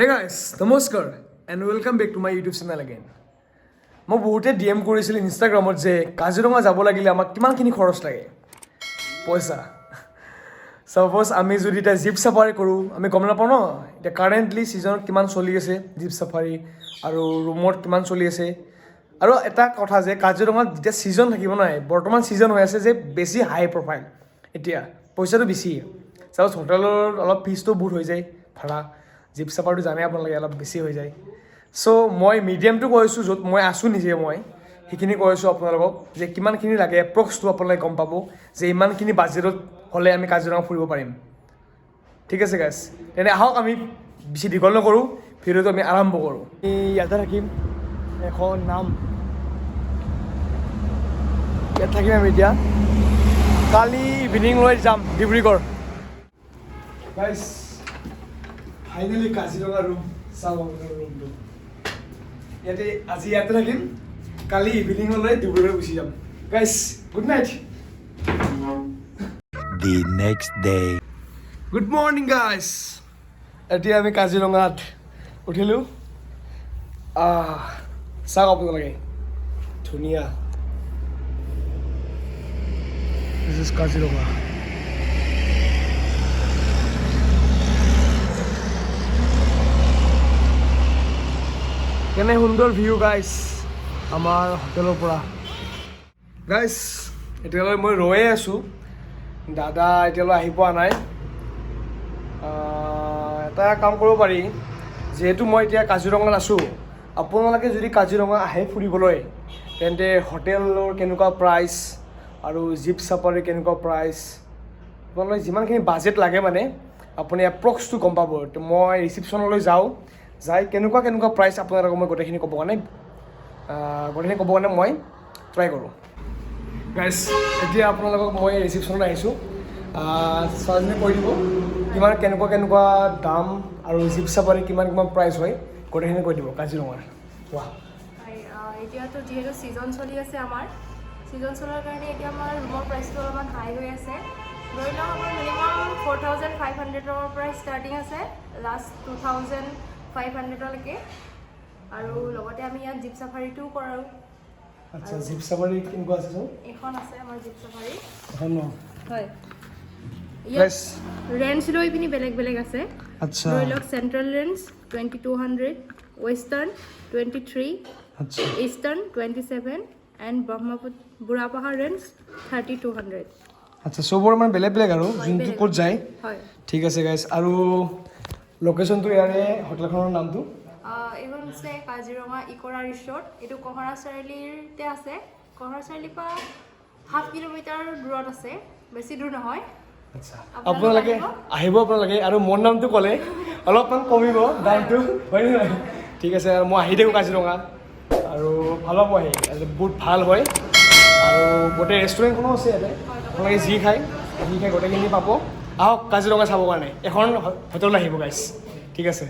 Hey guys, নমস্কাৰ and welcome back to my YouTube channel again. মই বহুতে DM কৰিছিল ইনষ্টাগ্ৰামত যে কাজিৰঙা যাব লাগিলে আমাক কিমানখিনি খৰচ লাগে পইচা সাপোজ আমি যদি এটা জিপ সাফাৰী কৰোঁ আমি গম নাপাওঁ ন এটা কাৰেণ্টলি সিজনত কিমান চলি আছে জিপ সাফাৰী আৰু ৰুমত কিমান চলি আছে আৰু এটা কথা যে কাজিৰঙাত যেতিয়া সিজন থাকিব নহয় বৰ্তমান সিজন হৈ আছে যে বেছি হাই প্ৰফাইল এতিয়া পইচাটো বেছি সাপোজ হোটেলৰ অলপ ফিজটো বহুত হৈ যায় ভাড়া জিপ সাফাৰীটো জানে আপোনালোকে অলপ বেছি হৈ যায় চ' মই মিডিয়ামটো কৈছোঁ য'ত মই আছোঁ নিজে মই সেইখিনি কৈছোঁ আপোনালোকক যে কিমানখিনি লাগে এপ্ৰক্সটো আপোনালোকে গম পাব যে ইমানখিনি বাজেটত হ'লে আমি কাজিৰঙা ফুৰিব পাৰিম ঠিক আছে গাইছ তেনে আহক আমি বেছি দীঘল নকৰোঁ ভিডিঅ'টো আমি আৰম্ভ কৰোঁ ইয়াতে থাকিম এখন নাম ইয়াত থাকিম আমি এতিয়া কালি ইভিনিংলৈ যাম ডিব্ৰুগড় গাইছ ফাইনেলি কাজিৰঙা ৰুম চাওঁ ৰুমটো ইয়াতে আজি ইয়াতে থাকিম কালি ইভিনিংলৈ ডিব্ৰুগড় গুচি যাম গাইছ good night The next day. Good morning গাইছ এতিয়া আমি কাজিৰঙাত উঠিলোঁ চাওক আপোনালোকে ধুনীয়া দিছ ইজ কাজিৰঙা কেনে সুন্দৰ ভিউ গাইছ আমাৰ হোটেলৰ পৰা গাইছ এতিয়ালৈ মই ৰৈয়ে আছোঁ দাদা এতিয়ালৈ আহি পোৱা নাই এটা কাম কৰিব পাৰি যিহেতু মই এতিয়া কাজিৰঙাত আছোঁ আপোনালোকে যদি কাজিৰঙা আহে ফুৰিবলৈ তেন্তে হোটেলৰ কেনেকুৱা প্ৰাইচ আৰু জীপ চাফাৰী কেনেকুৱা প্ৰাইচ আপোনালোকে যিমানখিনি বাজেট লাগে মানে আপুনি এপ্ৰক্সটো গম পাব মই ৰিচিপশ্যনলৈ যাওঁ যাই কেনেকুৱা প্ৰাইচ আপোনালোকক মই গোটেইখিনি ক'ব কাৰণে মই ট্ৰাই কৰোঁ গাইছ এতিয়া আপোনালোকক মই ৰিচিপশ্যনত আহিছোঁ ছোৱালীজনীয়ে কৈ দিব কিমান কেনেকুৱা দাম আৰু জীপ চাফাৰী কিমান প্ৰাইচ হয় গোটেইখিনি কৈ দিব কাজিৰঙাৰ কোৱা এতিয়াতো যিহেতু ছিজন চলি আছে আমাৰ ছিজন চলাৰ কাৰণে এতিয়া আমাৰ ৰুমৰ প্ৰাইচটো অলপমান হাই হৈ আছে ধৰি লওক আমাৰ মিনিমাম 4,500ৰ পৰা ষ্টাৰ্টিং আছে লাষ্ট 2,500লৈকে আৰু লগতে আমি ইয়াত জীপ চাফাৰীটোও কৰাওঁ আচ্ছা জীপ চাফাৰী কেনেকুৱা আছে এখন আছে আমাৰ জীপ চাফাৰী এখন হয় ইয়াত ৰেঞ্জ লৈ পিনি বেলেগ আছে আচ্ছা ধৰি লওক চেণ্ট্ৰেল ৰেঞ্জ 2,200 ৱেষ্টাৰ্ণ 23 আচ্ছা eastern 27 and Brahmaputra Burhapahar range 3,200 আচ্ছা চবৰ মানে বেলেগ আৰু যোনটো ক'ত যায় হয় ঠিক আছে গাইছ আৰু লোকেশ্যনটো ইয়াৰে হোটেলখনৰ নামটো এইখন হৈছে কাজিৰঙা ইকৰা ৰিচৰ্ট এইটো কহৰা চাৰিআলিতে আছে কহৰা চাৰিআলিৰ পৰা 0.5 কিলোমিটাৰ দূৰত আছে বেছি দূৰ নহয় আচ্ছা আপোনালোকে আহিব আপোনালোকে আৰু মোৰ নামটো ক'লে অলপমান কমিব দামটো হয় নে নহয় ঠিক আছে আৰু মই আহি থাকোঁ কাজিৰঙা আৰু ভাল হ'ব আহি বহুত ভাল হয় আৰু গোটেই ৰেষ্টুৰেণ্টখনো আছে ইয়াতে আপোনালোকে যি খায় গোটেইখিনি পাব আহক কাজিৰঙা চাবৰ কাৰণে এখন হোটেল আহিব গাইছ ঠিক আছে